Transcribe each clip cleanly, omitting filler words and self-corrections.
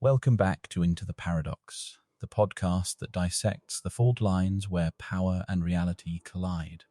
Welcome back to Into the Paradox, the podcast that dissects the fault lines where power and reality collide.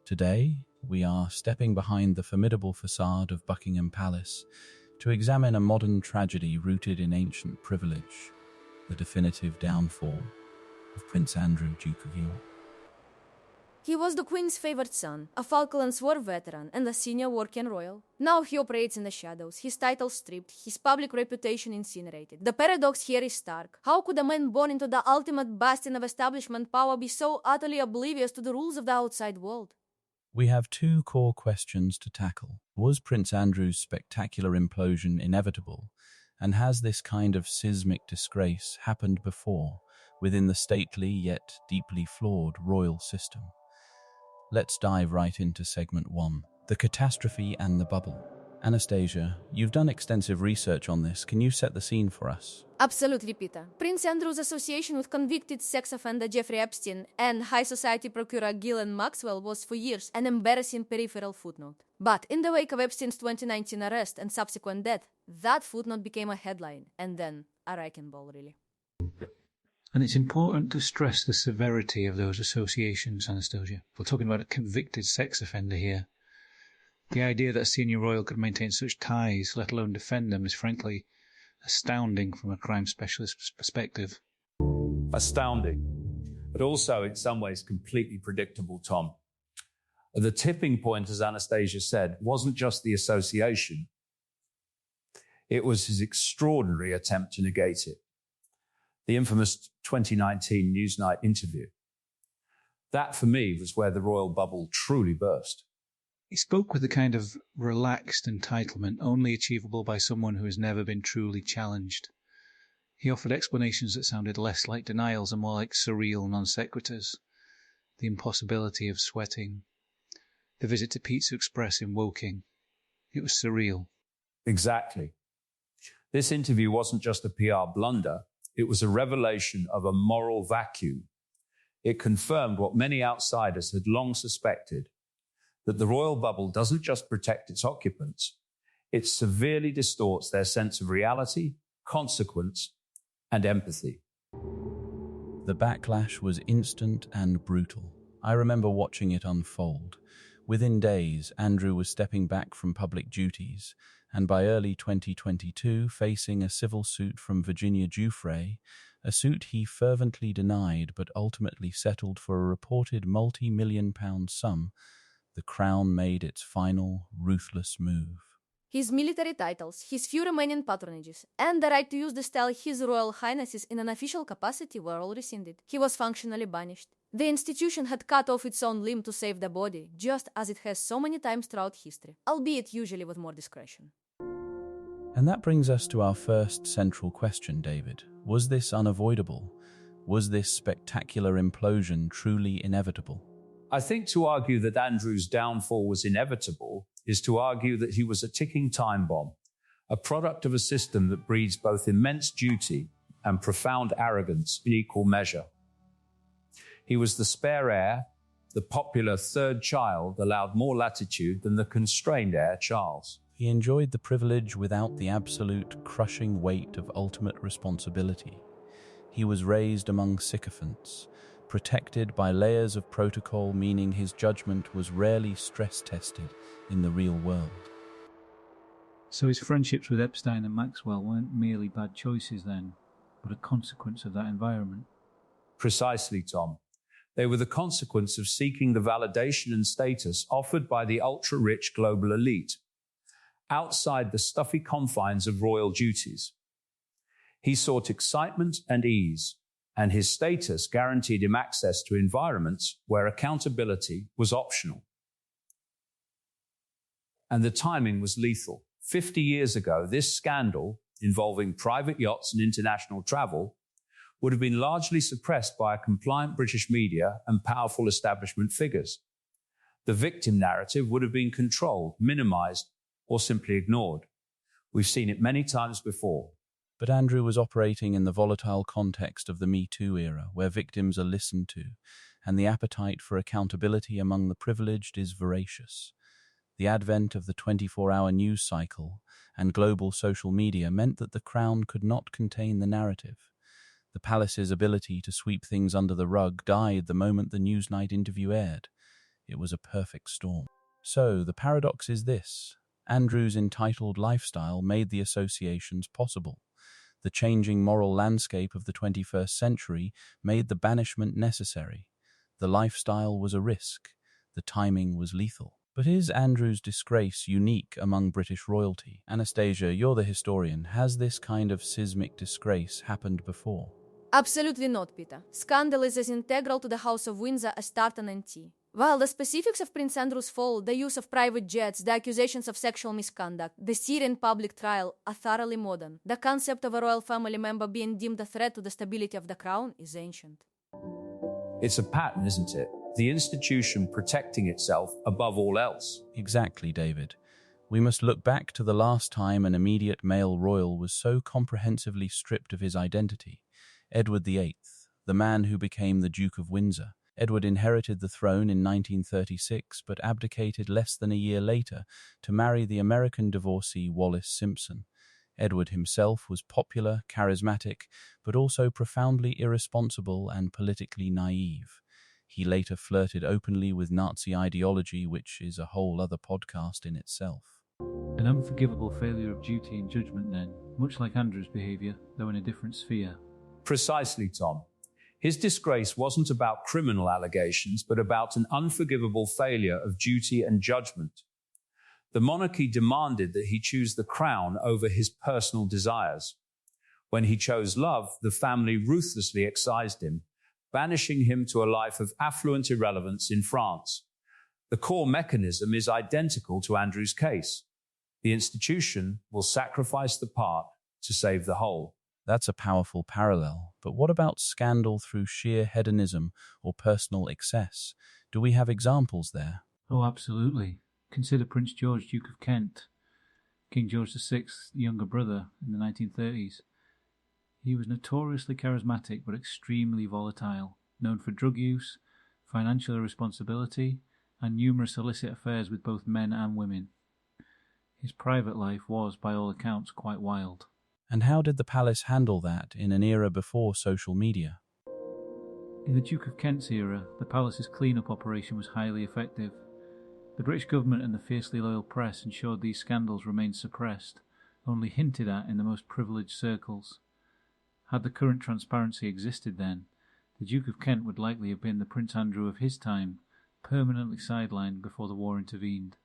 Today, we are stepping behind the formidable facade of Buckingham Palace to examine a modern tragedy rooted in ancient privilege, the definitive downfall of Prince Andrew, Duke of York. He was the Queen's favorite son, a Falklands War veteran and a senior working royal. Now he operates in the shadows, his title stripped, his public reputation incinerated. The paradox here is stark. How could a man born into the ultimate bastion of establishment power be so utterly oblivious to the rules of the outside world? We have two core questions to tackle. Was Prince Andrew's spectacular implosion inevitable? And has this kind of seismic disgrace happened before within the stately yet deeply flawed royal system? Let's dive right into segment 1, the catastrophe and the bubble. Anastasia, you've done extensive research on this. Can you set the scene for us? Absolutely, Peter. Prince Andrew's association with convicted sex offender Jeffrey Epstein and high society procurer Ghislaine Maxwell was for years an embarrassing peripheral footnote. But in the wake of Epstein's 2019 arrest and subsequent death, that footnote became a headline, and then a wrecking ball, really. And it's important to stress the severity of those associations, Anastasia. We're talking about a convicted sex offender here. The idea that a senior royal could maintain such ties, let alone defend them, is frankly astounding from a crime specialist's perspective. Astounding, but also in some ways completely predictable, Tom. The tipping point, as Anastasia said, wasn't just the association. It was his extraordinary attempt to negate it. The infamous 2019 Newsnight interview. That, for me, was where the royal bubble truly burst. He spoke with a kind of relaxed entitlement only achievable by someone who has never been truly challenged. He offered explanations that sounded less like denials and more like surreal non sequiturs. The impossibility of sweating. The visit to Pizza Express in Woking. It was surreal. Exactly. This interview wasn't just a PR blunder. It was a revelation of a moral vacuum. It confirmed what many outsiders had long suspected, that the royal bubble doesn't just protect its occupants, it severely distorts their sense of reality, consequence, and empathy. The backlash was instant and brutal. I remember watching it unfold. Within days, Andrew was stepping back from public duties, and by early 2022, facing a civil suit from Virginia Giuffre, a suit he fervently denied but ultimately settled for a reported multi-million-pound sum. The Crown made its final, ruthless move. His military titles, his few remaining patronages, and the right to use the style His Royal Highnesses in an official capacity were all rescinded. He was functionally banished. The institution had cut off its own limb to save the body, just as it has so many times throughout history, albeit usually with more discretion. And that brings us to our first central question, David. Was this unavoidable? Was this spectacular implosion truly inevitable? I think to argue that Andrew's downfall was inevitable is to argue that he was a ticking time bomb, a product of a system that breeds both immense duty and profound arrogance in equal measure. He was the spare heir. The popular third child allowed more latitude than the constrained heir, Charles. He enjoyed the privilege without the absolute crushing weight of ultimate responsibility. He was raised among sycophants, protected by layers of protocol, meaning his judgment was rarely stress-tested in the real world. So his friendships with Epstein and Maxwell weren't merely bad choices then, but a consequence of that environment. Precisely, Tom. They were the consequence of seeking the validation and status offered by the ultra-rich global elite, outside the stuffy confines of royal duties. He sought excitement and ease, and his status guaranteed him access to environments where accountability was optional. And the timing was lethal. 50 years ago, this scandal, involving private yachts and international travel, would have been largely suppressed by a compliant British media and powerful establishment figures. The victim narrative would have been controlled, minimized, or simply ignored. We've seen it many times before. But Andrew was operating in the volatile context of the Me Too era, where victims are listened to, and the appetite for accountability among the privileged is voracious. The advent of the 24-hour news cycle and global social media meant that the Crown could not contain the narrative. The palace's ability to sweep things under the rug died the moment the Newsnight interview aired. It was a perfect storm. So, the paradox is this. Andrew's entitled lifestyle made the associations possible. The changing moral landscape of the 21st century made the banishment necessary. The lifestyle was a risk. The timing was lethal. But is Andrew's disgrace unique among British royalty? Anastasia, you're the historian. Has this kind of seismic disgrace happened before? Absolutely not, Peter. Scandal is as integral to the House of Windsor as tartan and tea. While the specifics of Prince Andrew's fall, the use of private jets, the accusations of sexual misconduct, the Syrian public trial are thoroughly modern. The concept of a royal family member being deemed a threat to the stability of the crown is ancient. It's a pattern, isn't it? The institution protecting itself above all else. Exactly, David. We must look back to the last time an immediate male royal was so comprehensively stripped of his identity. Edward VIII, the man who became the Duke of Windsor. Edward inherited the throne in 1936, but abdicated less than a year later to marry the American divorcee Wallis Simpson. Edward himself was popular, charismatic, but also profoundly irresponsible and politically naive. He later flirted openly with Nazi ideology, which is a whole other podcast in itself. An unforgivable failure of duty and judgment then, much like Andrew's behaviour, though in a different sphere. Precisely, Tom. His disgrace wasn't about criminal allegations, but about an unforgivable failure of duty and judgment. The monarchy demanded that he choose the crown over his personal desires. When he chose love, the family ruthlessly excised him, banishing him to a life of affluent irrelevance in France. The core mechanism is identical to Andrew's case. The institution will sacrifice the part to save the whole. That's a powerful parallel. But what about scandal through sheer hedonism or personal excess? Do we have examples there? Oh, absolutely. Consider Prince George, Duke of Kent, King George VI's younger brother in the 1930s. He was notoriously charismatic but extremely volatile, known for drug use, financial irresponsibility, and numerous illicit affairs with both men and women. His private life was, by all accounts, quite wild. And how did the palace handle that in an era before social media? In the Duke of Kent's era, the palace's clean-up operation was highly effective. The British government and the fiercely loyal press ensured these scandals remained suppressed, only hinted at in the most privileged circles. Had the current transparency existed then, the Duke of Kent would likely have been the Prince Andrew of his time, permanently sidelined before the war intervened.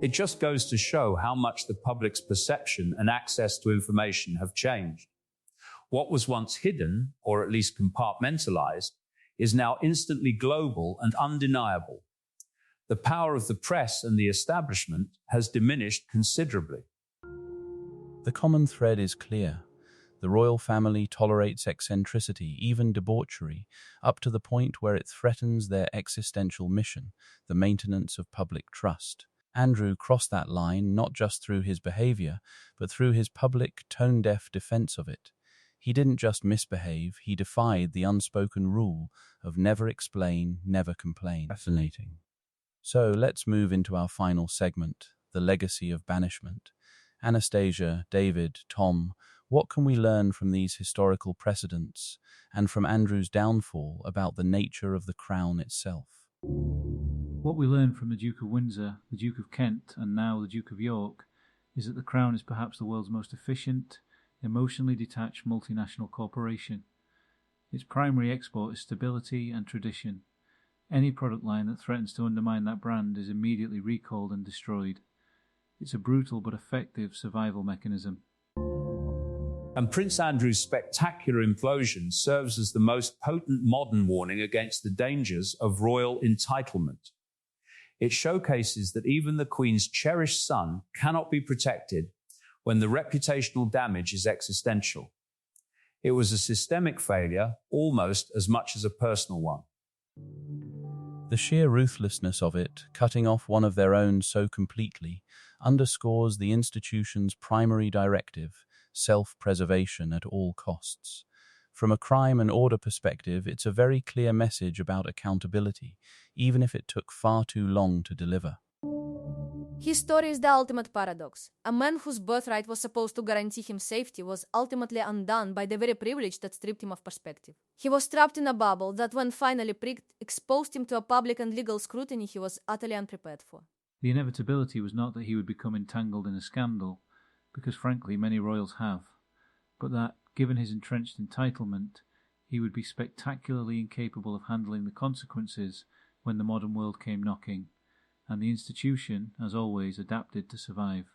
It just goes to show how much the public's perception and access to information have changed. What was once hidden, or at least compartmentalized, is now instantly global and undeniable. The power of the press and the establishment has diminished considerably. The common thread is clear. The royal family tolerates eccentricity, even debauchery, up to the point where it threatens their existential mission, the maintenance of public trust. Andrew crossed that line not just through his behavior, but through his public, tone-deaf defense of it. He didn't just misbehave, he defied the unspoken rule of never explain, never complain. Fascinating. So let's move into our final segment, the legacy of banishment. Anastasia, David, Tom, what can we learn from these historical precedents and from Andrew's downfall about the nature of the crown itself? What we learn from the Duke of Windsor, the Duke of Kent, and now the Duke of York, is that the Crown is perhaps the world's most efficient, emotionally detached multinational corporation. Its primary export is stability and tradition. Any product line that threatens to undermine that brand is immediately recalled and destroyed. It's a brutal but effective survival mechanism. And Prince Andrew's spectacular implosion serves as the most potent modern warning against the dangers of royal entitlement. It showcases that even the Queen's cherished son cannot be protected when the reputational damage is existential. It was a systemic failure almost as much as a personal one. The sheer ruthlessness of it, cutting off one of their own so completely, underscores the institution's primary directive, self-preservation at all costs. From a crime and order perspective, it's a very clear message about accountability, even if it took far too long to deliver. His story is the ultimate paradox. A man whose birthright was supposed to guarantee him safety was ultimately undone by the very privilege that stripped him of perspective. He was trapped in a bubble that, when finally pricked, exposed him to a public and legal scrutiny he was utterly unprepared for. The inevitability was not that he would become entangled in a scandal, because frankly many royals have, but that, given his entrenched entitlement, he would be spectacularly incapable of handling the consequences when the modern world came knocking, and the institution, as always, adapted to survive.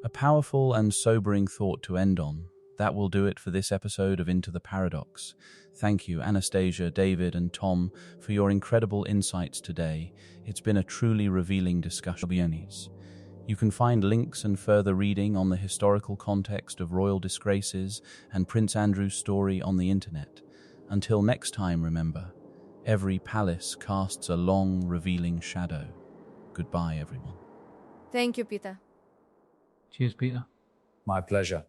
A powerful and sobering thought to end on. That will do it for this episode of Into the Paradox. Thank you, Anastasia, David, and Tom, for your incredible insights today. It's been a truly revealing discussion. You can find links and further reading on the historical context of royal disgraces and Prince Andrew's story on the internet. Until next time, remember, every palace casts a long, revealing shadow. Goodbye, everyone. Thank you, Peter. Cheers, Peter. My pleasure.